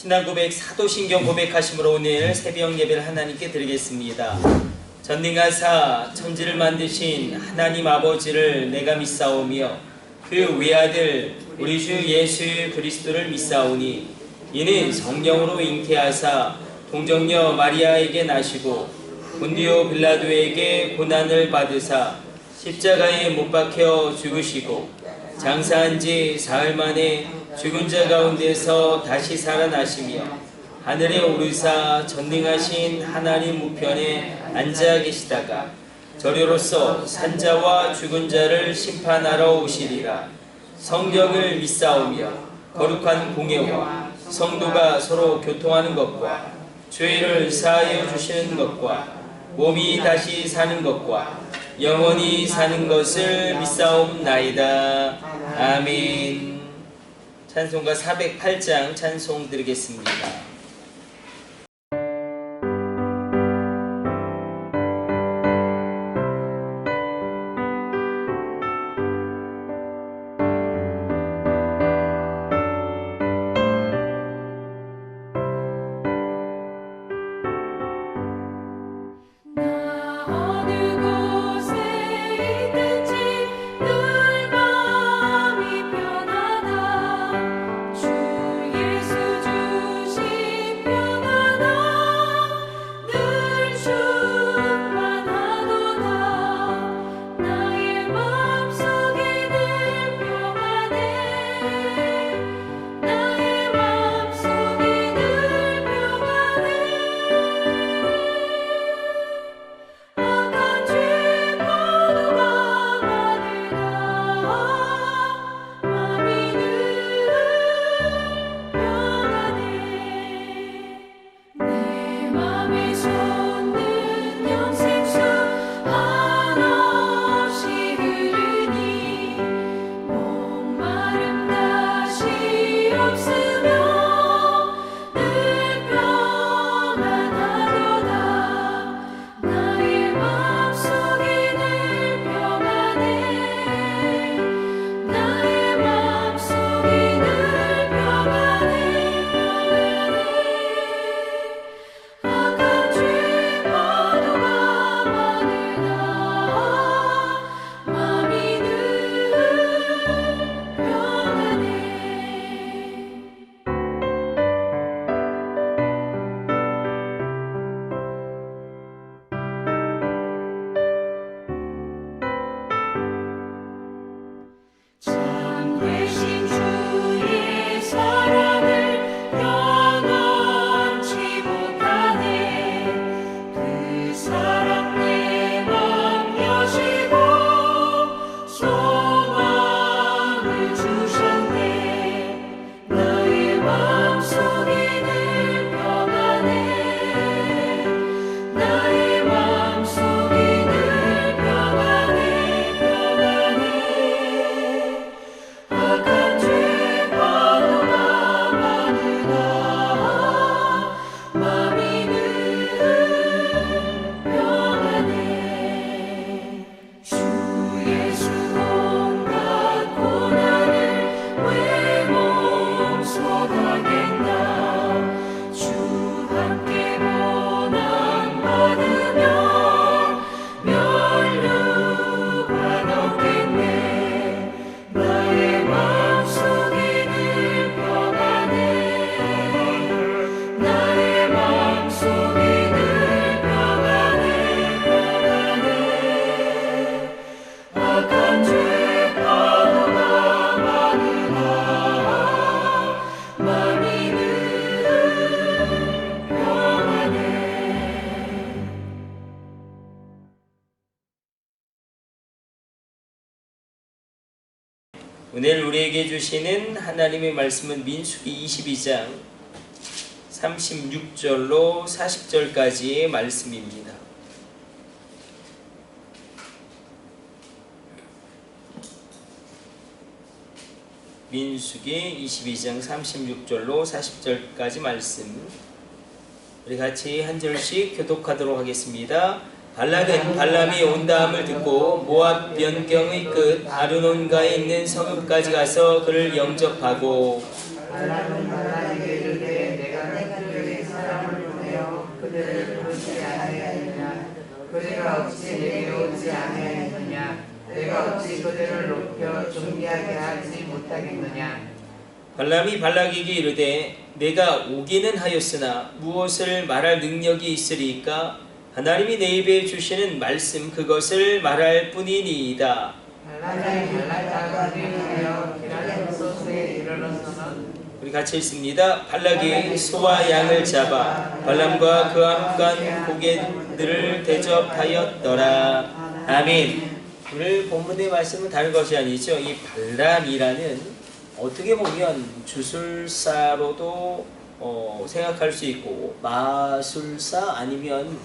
신앙 고백, 사도신경 고백하심으로 오늘 새벽 예배를 하나님께 드리겠습니다. 전능하사 천지를 만드신 하나님 아버지를 내가 믿사오며 그 외아들 우리 주 예수 그리스도를 믿사오니 이는 성령으로 잉태하사 동정녀 마리아에게 나시고 본디오 빌라도에게 고난을 받으사 십자가에 못 박혀 죽으시고 장사한 지 사흘 만에 죽은 자 가운데서 다시 살아나시며 하늘에 오르사 전능하신 하나님 우편에 앉아 계시다가 저리로서 산자와 죽은 자를 심판하러 오시리라. 성경을 믿사오며 거룩한 공예와 성도가 서로 교통하는 것과 죄를 사하여 주시는 것과 몸이 다시 사는 것과 영원히 사는 것을 믿사옵나이다. 아멘. 찬송가 408장 찬송 드리겠습니다. 오늘 우리에게 주시는 하나님의 말씀은 민수기 22장 36절로 40절까지의 말씀입니다. 민수기 22장 36절로 40절까지 말씀, 우리 같이 한 절씩 교독하도록 하겠습니다. 발락은 발람이 온다함을 듣고 모압 변경의 끝 아르논가에 있는 성읍까지 가서 그를 영접하고 발람은 발람에게 이르되 내가 오지 아니하였느냐? 그대가 어찌 내게 오지 아니하였느냐? 내가 어찌 그들을 높여 존귀하게 하지 못하겠느냐? 발람이 발락에게 이르되 내가 오기는 하였으나 무엇을 말할 능력이 있으리까? 하나님이 내 입에 주시는 말씀 그것을 말할 뿐이니이다. 발람이 발락과 회의하여 기라긴 소스에 이르러서는 우리 같이 읽습니다. 발락이 소와 양을 잡아 발람과 그와 함께 고개들을 대접하였더라. 아멘. 오늘 본문의 말씀은 다른 것이 아니죠. 이 발람이라는 어떻게 보면 주술사로도 생각할 수 있고 마술사 아니면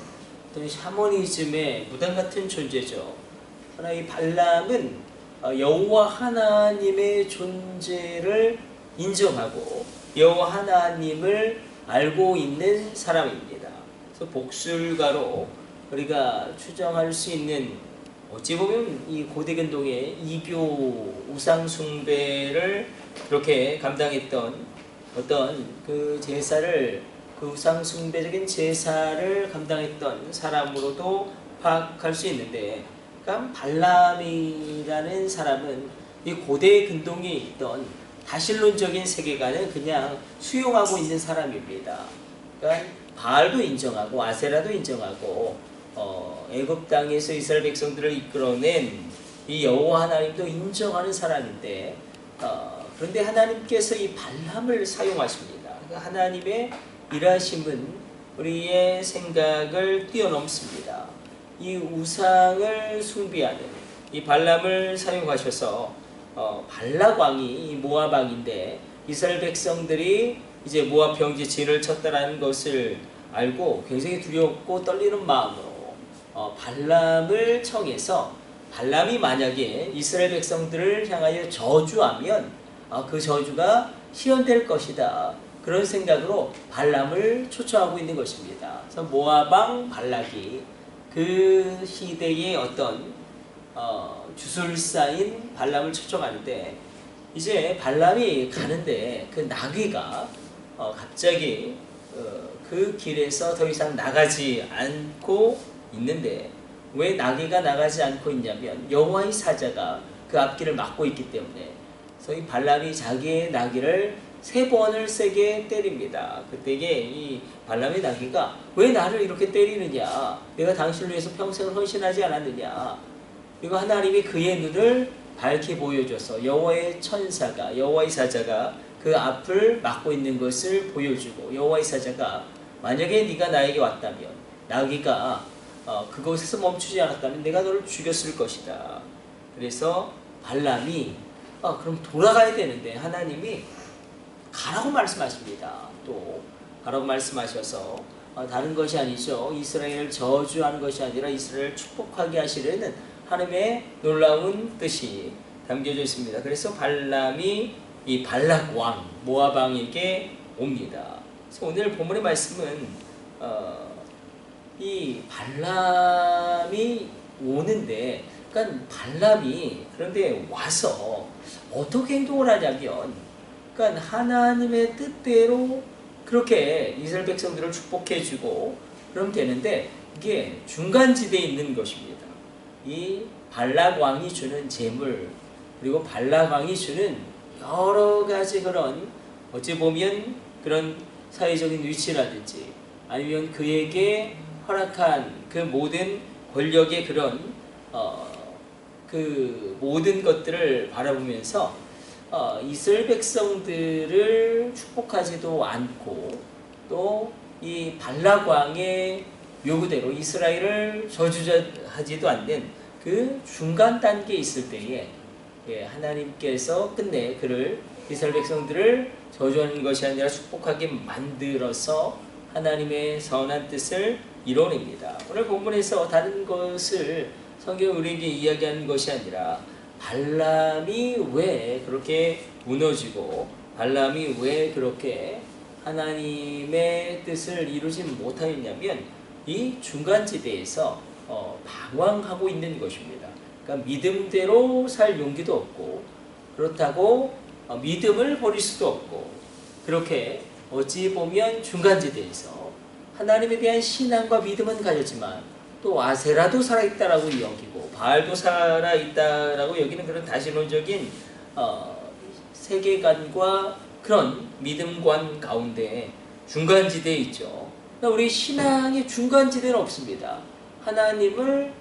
어떤 샤머니즘의 무당 같은 존재죠. 그러나 이 발람은 여호와 하나님의 존재를 인정하고 여호와 하나님을 알고 있는 사람입니다. 그래서 복술가로 우리가 추정할 수 있는 어찌 보면 이 고대 근동의 이교 우상 숭배를 그렇게 감당했던 어떤 그 제사를 그 우상 숭배적인 제사를 감당했던 사람으로도 파악할 수 있는데, 그러니까 발람이라는 사람은 이 고대 근동에 있던 다신론적인 세계관을 그냥 수용하고 있는 사람입니다. 그러니까 바알도 인정하고 아세라도 인정하고 애굽 땅에서 이스라엘 백성들을 이끌어낸 이 여호와 하나님도 인정하는 사람인데, 그런데 하나님께서 이 발람을 사용하십니다. 그러니까 하나님의 일하심은 우리의 생각을 뛰어넘습니다. 이 우상을 숭배하는 이 발람을 사용하셔서 발락 왕이 모압 왕인데 이스라엘 백성들이 이제 모압 병지 진을 쳤다라는 것을 알고 굉장히 두렵고 떨리는 마음으로 발람을 청해서 발람이 만약에 이스라엘 백성들을 향하여 저주하면 그 저주가 시현될 것이다. 그런 생각으로 발람을 초청하고 있는 것입니다. 그래서 모압 왕 발락이 그 시대의 어떤 주술사인 발람을 초청하는데, 이제 발람이 가는데 그 나귀가 갑자기 그 길에서 더 이상 나가지 않고 있는데, 왜 나귀가 나가지 않고 있냐면 여호와의 사자가 그 앞길을 막고 있기 때문에. 그래서 이 발람이 자기의 나귀를 3번을 세게 때립니다. 그때에 이 발람의 나귀가 왜 나를 이렇게 때리느냐? 내가 당신을 위해서 평생을 헌신하지 않았느냐? 그리고 하나님이 그의 눈을 밝히 보여줘서 여호와의 천사가, 여호와의 사자가 그 앞을 막고 있는 것을 보여주고, 여호와의 사자가 만약에 네가 나에게 왔다면, 나귀가 그곳에서 멈추지 않았다면 내가 너를 죽였을 것이다. 그래서 발람이 그럼 돌아가야 되는데 하나님이 가라고 말씀하십니다. 또 가라고 말씀하셔서 다른 것이 아니죠. 이스라엘을 저주하는 것이 아니라 이스라엘을 축복하게 하시려는 하나님의 놀라운 뜻이 담겨져 있습니다. 그래서 발람이 이 발락 왕 모압 왕에게 옵니다. 그래서 오늘 본문의 말씀은 이 발람이 오는데, 그러니까 발람이 그런데 와서 어떻게 행동을 하냐면, 그러니까 하나님의 뜻대로 그렇게 이스라엘 백성들을 축복해주고 그러면 되는데, 이게 중간지대에 있는 것입니다. 이 발락 왕이 주는 재물, 그리고 발락 왕이 주는 여러 가지 그런 어찌 보면 그런 사회적인 위치라든지 아니면 그에게 허락한 그 모든 권력의 그런 그 모든 것들을 바라보면서 이스라엘 백성들을 축복하지도 않고 또 이 발락 왕의 요구대로 이스라엘을 저주하지도 않는 그 중간 단계에 있을 때에 하나님께서 끝내 그를 이스라엘 백성들을 저주하는 것이 아니라 축복하게 만들어서 하나님의 선한 뜻을 이뤄냅니다. 오늘 본문에서 다른 것을 성경이 우리에게 이야기하는 것이 아니라 발람이 왜 그렇게 무너지고 발람이 왜 그렇게 하나님의 뜻을 이루지 못하였냐면 이 중간지대에서 방황하고 있는 것입니다. 그러니까 믿음대로 살 용기도 없고, 그렇다고 믿음을 버릴 수도 없고, 그렇게 어찌 보면 중간지대에서 하나님에 대한 신앙과 믿음은 가졌지만 또 아세라도 살아있다라고 여기고 바알도 살아있다라고 여기는 그런 다신론적인 세계관과 그런 믿음관 가운데 중간지대에 있죠. 우리 신앙의 중간지대는 없습니다. 하나님을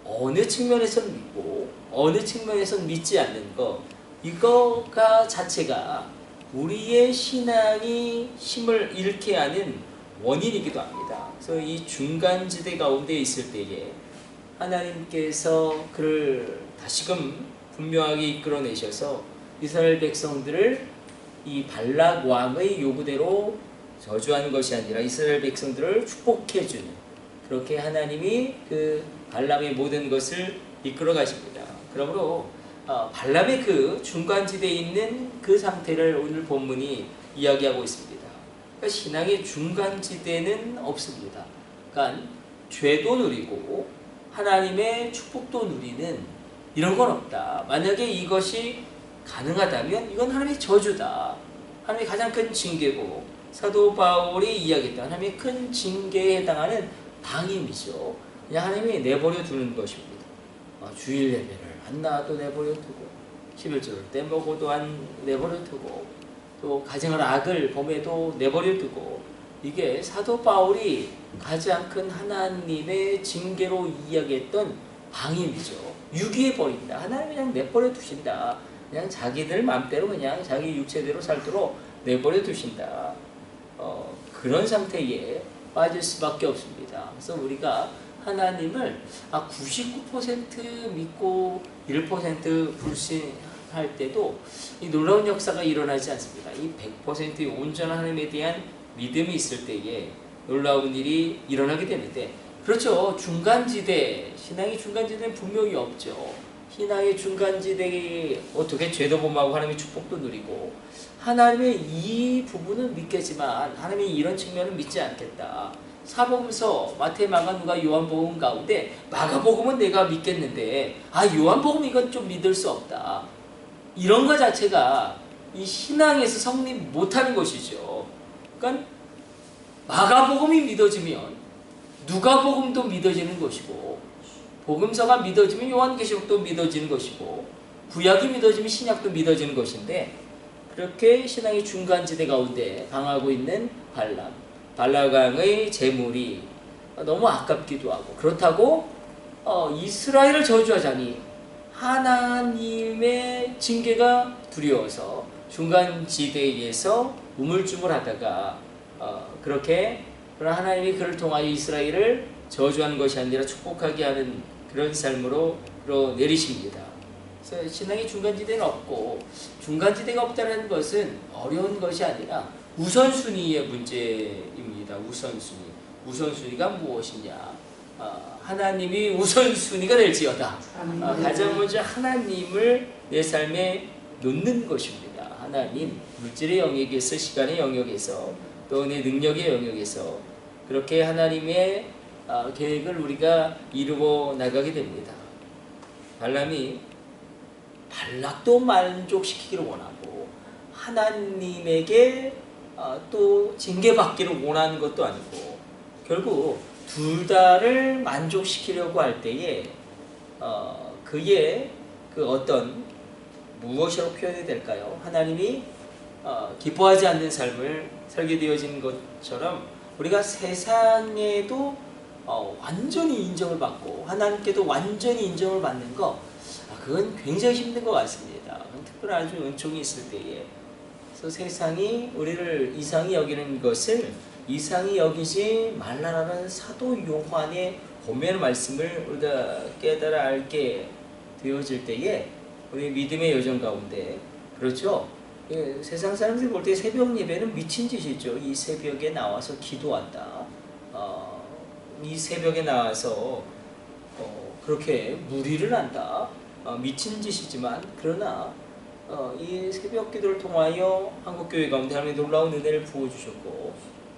어느 측면에선 믿고 어느 측면에선 믿지 않는 것, 이거가 자체가 우리의 신앙이 힘을 잃게 하는 원인이기도 합니다. 그래서 이 중간지대 가운데 있을 때에 하나님께서 그를 다시금 분명하게 이끌어내셔서 이스라엘 백성들을 이 발락 왕의 요구대로 저주하는 것이 아니라 이스라엘 백성들을 축복해주는, 그렇게 하나님이 그 발람의 모든 것을 이끌어 가십니다. 그러므로 발람의 그 중간지대에 있는 그 상태를 오늘 본문이 이야기하고 있습니다. 그러니까 신앙의 중간지대는 없습니다. 그러니까 죄도 누리고 하나님의 축복도 누리는 이런 건 없다. 만약에 이것이 가능하다면 이건 하나님의 저주다. 하나님의 가장 큰 징계고, 사도 바울이 이야기했던 하나님의 큰 징계에 해당하는 방임이죠. 그냥 하나님이 내버려 두는 것입니다. 주일 예배를 안 나와도 내버려 두고, 11조를 떼먹어도 안 내버려 두고, 또 가정을 악을 범해도 내버려 두고, 이게 사도 바울이 가장 큰 하나님의 징계로 이야기했던 방임이죠. 유기해 버린다. 하나님 그냥 내버려 두신다. 그냥 자기들 맘대로 그냥 자기 육체대로 살도록 내버려 두신다. 그런 상태에 빠질 수밖에 없습니다. 그래서 우리가 하나님을 99% 믿고 1% 불신할 때도 이 놀라운 역사가 일어나지 않습니다. 이 100%의 온전한 하나님에 대한 믿음이 있을 때에 놀라운 일이 일어나게 되는데, 그렇죠. 중간지대, 신앙의 중간지대는 분명히 없죠. 신앙의 중간지대에 어떻게 죄도 범하고 하나님의 축복도 누리고, 하나님의 이 부분은 믿겠지만 하나님의 이런 측면은 믿지 않겠다. 사복음서 마태, 마가, 누가, 요한복음 가운데 마가복음은 내가 믿겠는데 요한복음 이건 좀 믿을 수 없다. 이런 것 자체가 이 신앙에서 성립 못하는 것이죠. 그러니까 마가복음이 믿어지면 누가복음도 믿어지는 것이고, 복음서가 믿어지면 요한계시록도 믿어지는 것이고, 구약이 믿어지면 신약도 믿어지는 것인데, 그렇게 신앙의 중간지대 가운데 방하고 있는 발람의 재물이 너무 아깝기도 하고, 그렇다고 이스라엘을 저주하자니 하나님의 징계가 두려워서 중간지대에서 우물쭈물하다가 그렇게 그러나 하나님이 그를 통하여 이스라엘을 저주하는 것이 아니라 축복하게 하는 그런 삶으로 내리십니다. 그래서 신앙의 중간지대는 없고, 중간지대가 없다는 것은 어려운 것이 아니라 우선순위의 문제입니다. 우선순위가 무엇이냐? 하나님이 우선순위가 될지어다. 가장 먼저 하나님을 내 삶에 놓는 것입니다. 하나님, 물질의 영역에서, 시간의 영역에서, 또 내 능력의 영역에서 그렇게 하나님의 계획을 우리가 이루어 나가게 됩니다. 발람이 발락도 만족시키기를 원하고 하나님에게 또 징계받기를 원하는 것도 아니고, 결국 둘 다를 만족시키려고 할 때에 그의 그 어떤 무엇으로 표현이 될까요? 하나님이 기뻐하지 않는 삶을 살게 되어진 것처럼 우리가 세상에도 완전히 인정을 받고 하나님께도 완전히 인정을 받는 거, 그건 굉장히 힘든 것 같습니다. 특별한 아주 은총이 있을 때에. 그래서 세상이 우리를 이상히 여기는 것을 이상히 여기지 말라라는 사도 요한의 고면의 말씀을 우리가 깨달아 알게 되어질 때에 우리 믿음의 여정 가운데, 그렇죠? 세상 사람들이 볼 때 새벽 예배는 미친 짓이죠. 이 새벽에 나와서 기도한다. 이 새벽에 나와서 그렇게 무리를 한다. 미친 짓이지만, 그러나 이 새벽 기도를 통하여 한국교회 가운데 하나님의 놀라운 은혜를 부어주셨고,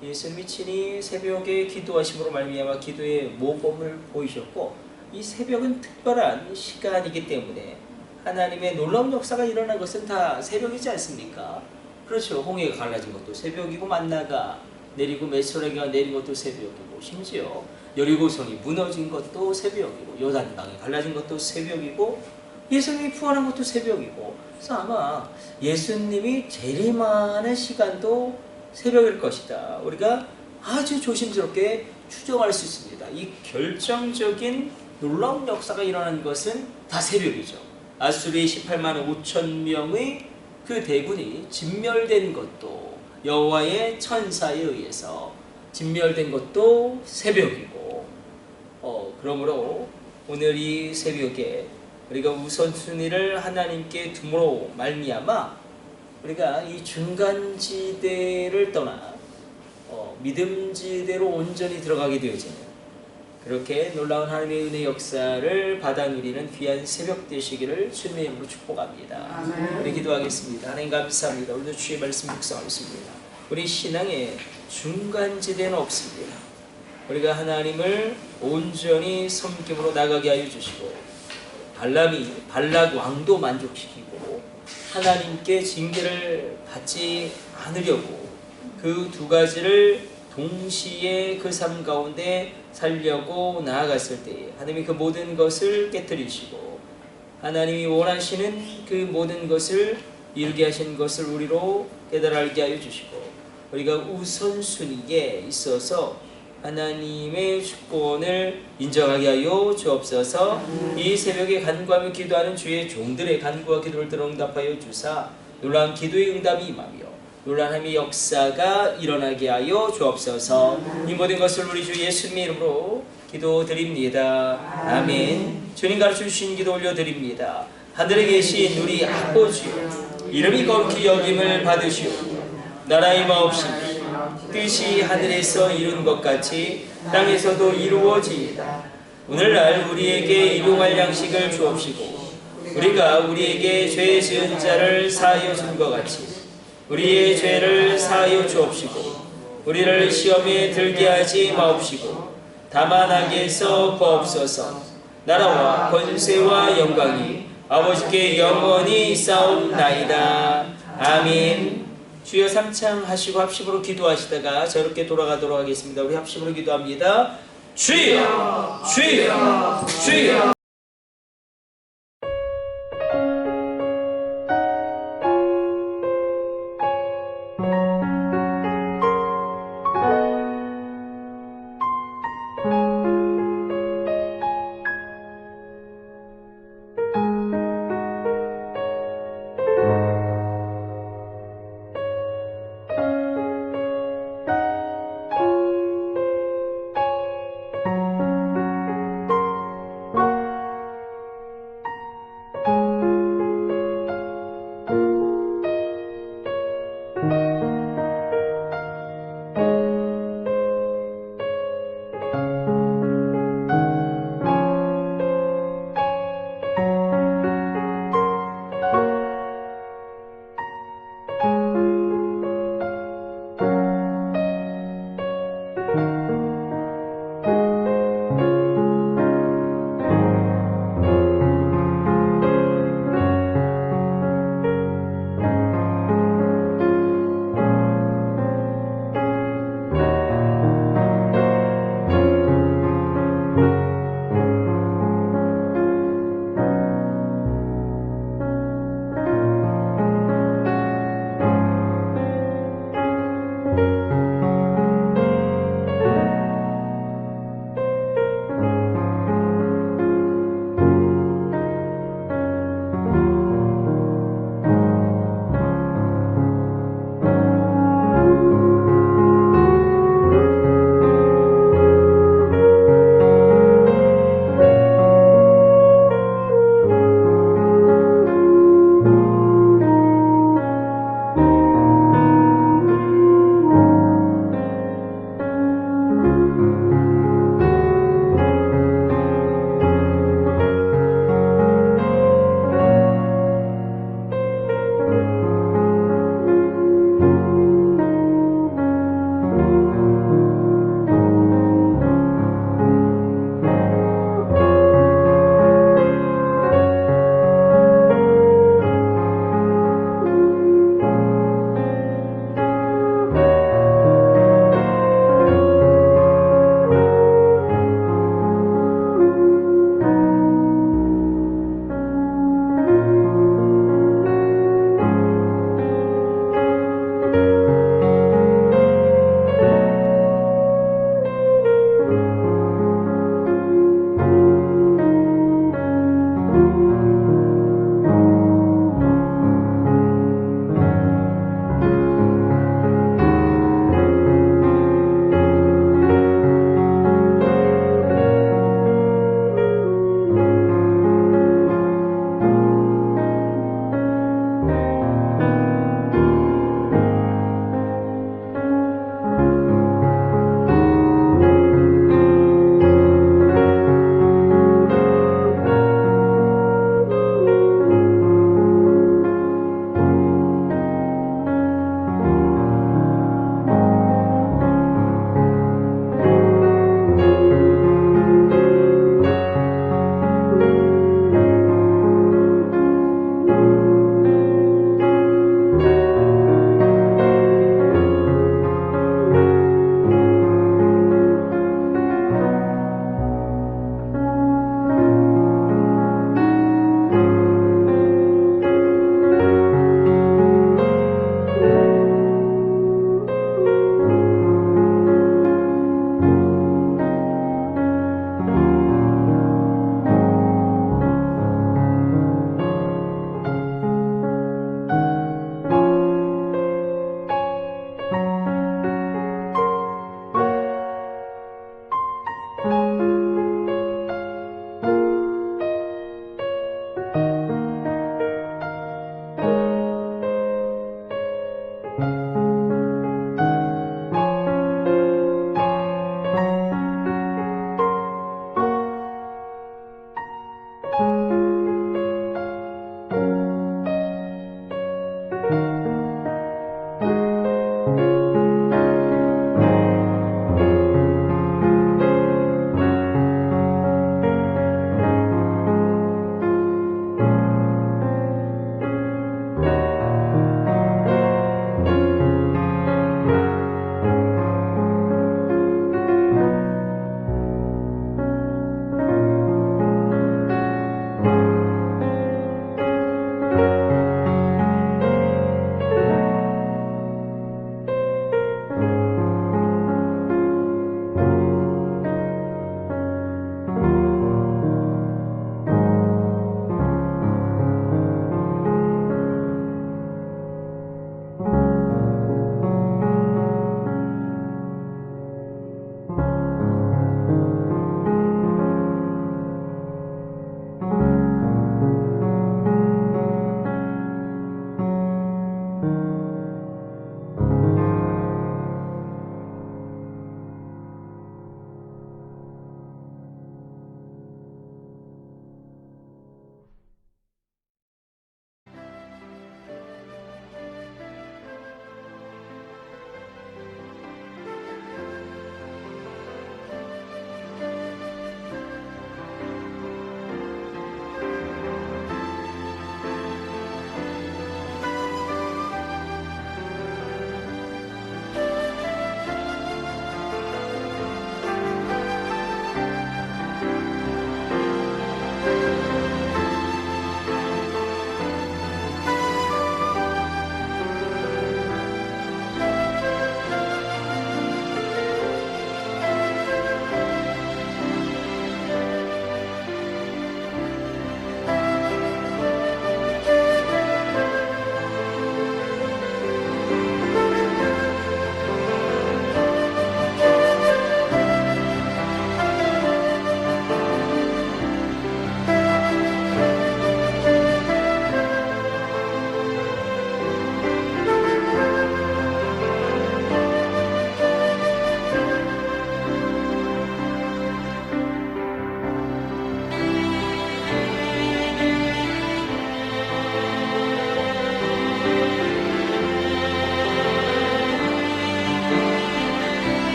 예수님이 친히 새벽에 기도하심으로 말미암아 기도의 모범을 보이셨고, 이 새벽은 특별한 시간이기 때문에 하나님의 놀라운 역사가 일어난 것은 다 새벽이지 않습니까? 그렇죠. 홍해가 갈라진 것도 새벽이고 만나가 내리고 메소라기가 내린 것도 새벽이고 심지어 여리고성이 무너진 것도 새벽이고 요단강이 갈라진 것도 새벽이고 예수님이 부활한 것도 새벽이고 그래서 아마 예수님이 재림하는 시간도 새벽일 것이다. 우리가 아주 조심스럽게 추정할 수 있습니다. 이 결정적인 놀라운 역사가 일어난 것은 다 새벽이죠. 아수르의 18만 5천 명의 그 대군이 진멸된 것도 여호와의 천사에 의해서 진멸된 것도 새벽이고 그러므로 오늘 이 새벽에 우리가 우선순위를 하나님께 둠으로 말미암아 우리가 이 중간지대를 떠나 믿음지대로 온전히 들어가게 되어지는 그렇게 놀라운 하나님의 은혜 역사를 받아 누리는 귀한 새벽 되시기를 주님의 이름으로 축복합니다. 아멘. 우리 기도하겠습니다. 하나님 감사합니다. 우리도 주의 말씀 묵상하겠습니다. 우리 신앙에 중간지대는 없습니다. 우리가 하나님을 온전히 섬김으로 나가게 하여 주시고 발람이 발락 왕도 만족시키고 하나님께 징계를 받지 않으려고 그 두 가지를 동시에 그 삶 가운데 살려고 나아갔을 때 하나님이 그 모든 것을 깨뜨리시고 하나님이 원하시는 그 모든 것을 이루게 하신 것을 우리로 깨달아 알게 하여 주시고 우리가 우선순위에 있어서 하나님의 주권을 인정하게 하여 주옵소서. 이 새벽에 간구하며 기도하는 주의 종들의 간구와 기도를 들어 응답하여 주사 놀라운 기도의 응답이 임하며 놀라운 하나님의 역사가 일어나게 하여 주옵소서. 이 모든 것을 우리 주 예수님의 이름으로 기도드립니다. 아멘. 주님 가르쳐 주신 기도 올려드립니다. 하늘에 계신 우리 아버지여, 이름이 거룩히 여김을 받으시오. 나라의 마옵시며 뜻이 하늘에서 이룬 것 같이 땅에서도 이루어지이다. 오늘날 우리에게 일용할 양식을 주옵시고 우리가 우리에게 죄 지은 자를 사하여 준 것 같이 우리의 죄를 사하여 주옵시고 우리를 시험에 들게 하지 마옵시고 다만 악에서 구하옵소서. 나라와 권세와 영광이 아버지께 영원히 싸움나이다. 아멘. 주여 삼창하시고 합심으로 기도하시다가 저렇게 돌아가도록 하겠습니다. 우리 합심으로 기도합니다. 주여! 주여! 주여!